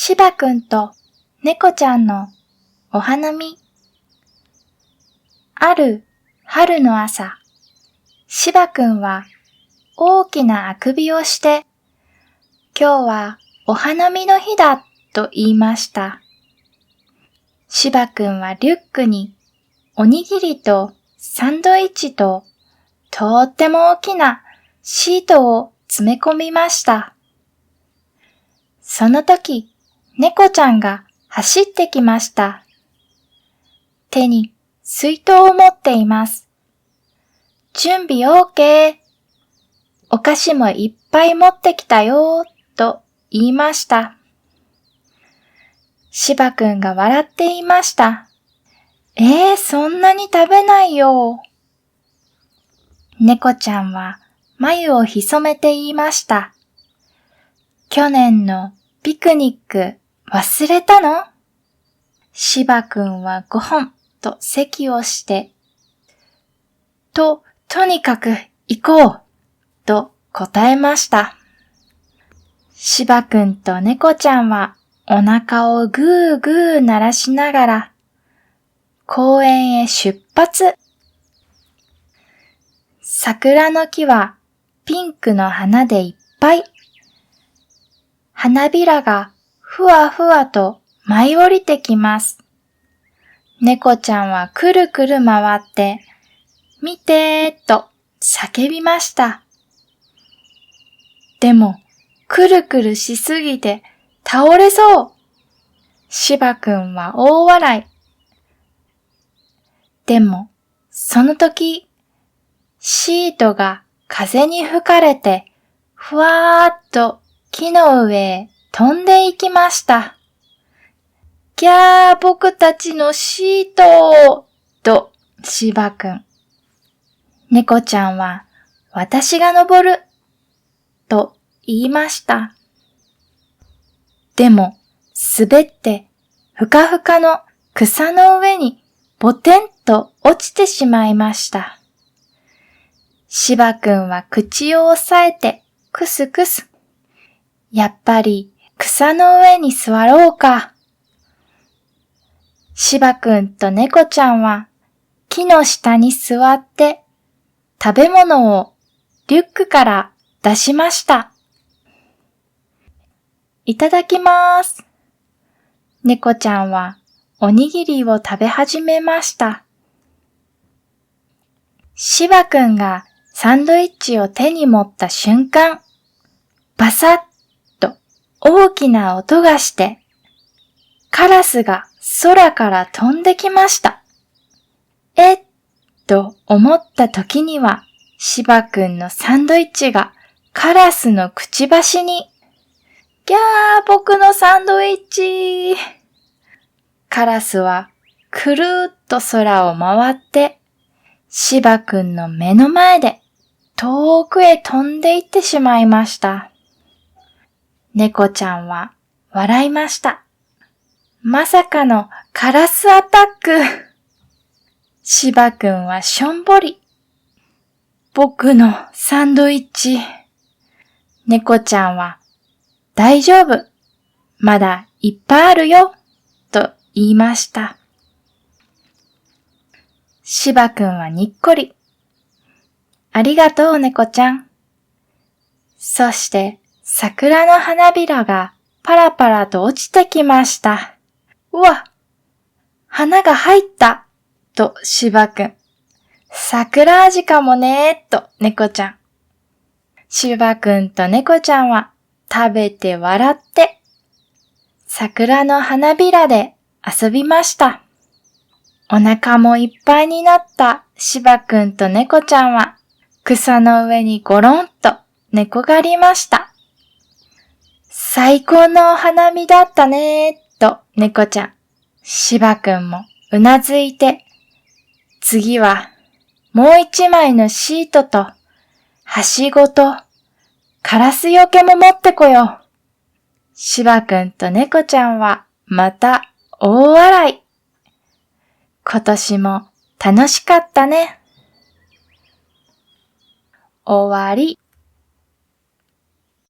しばくんと猫ちゃんのお花見。ある春の朝、しばくんは大きなあくびをして、今日はお花見の日だと言いました。しばくんはリュックにおにぎりとサンドイッチととっても大きなシートを詰め込みました。その時、猫ちゃんが走ってきました。手に水筒を持っています。準備 OK。お菓子もいっぱい持ってきたよと言いました。しばくんが笑って言いました。そんなに食べないよ。猫ちゃんは眉を潜めて言いました。去年のピクニック忘れたの？しばくんは5本と咳をして、とにかく行こうと答えました。しばくんと猫ちゃんはお腹をグーグー鳴らしながら公園へ出発。桜の木はピンクの花でいっぱい。花びらがふわふわと舞い降りてきます。猫ちゃんはくるくる回って、見てーと叫びました。でも、くるくるしすぎて倒れそう。しばくんは大笑い。でも、その時、シートが風に吹かれて、ふわーっと木の上へ飛んでいきました。ギャー、僕たちのシートとしばくん。猫ちゃんは、私が登ると言いました。でも、滑ってふかふかの草の上にボテンと落ちてしまいました。しばくんは口を押さえてクスクス。やっぱり草の上に座ろうか。しばくんと猫ちゃんは木の下に座って食べ物をリュックから出しました。いただきます。猫ちゃんはおにぎりを食べ始めました。しばくんがサンドイッチを手に持った瞬間、バサッと大きな音がして、カラスが空から飛んできました。と思った時には、しばくんのサンドイッチがカラスのくちばしに。ギャー、僕のサンドイッチ。カラスはくるーっと空を回って、しばくんの目の前で遠くへ飛んでいってしまいました。猫ちゃんは笑いました。まさかのカラスアタック。しばくんはしょんぼり。僕のサンドイッチ。猫ちゃんは大丈夫。まだいっぱいあるよ。と言いました。しばくんはにっこり。ありがとう猫ちゃん。そして桜の花びらがパラパラと落ちてきました。うわ、花が入ったとしばくん。桜味かもねーと猫ちゃん。しばくんと猫ちゃんは食べて笑って桜の花びらで遊びました。お腹もいっぱいになったしばくんと猫ちゃんは草の上にゴロンと寝転がりました。最高のお花見だったねーと猫ちゃん。しばくんもうなずいて、次はもう一枚のシートとはしごとカラスよけも持ってこよう。しばくんと猫ちゃんはまた大笑い。今年も楽しかったね。終わり。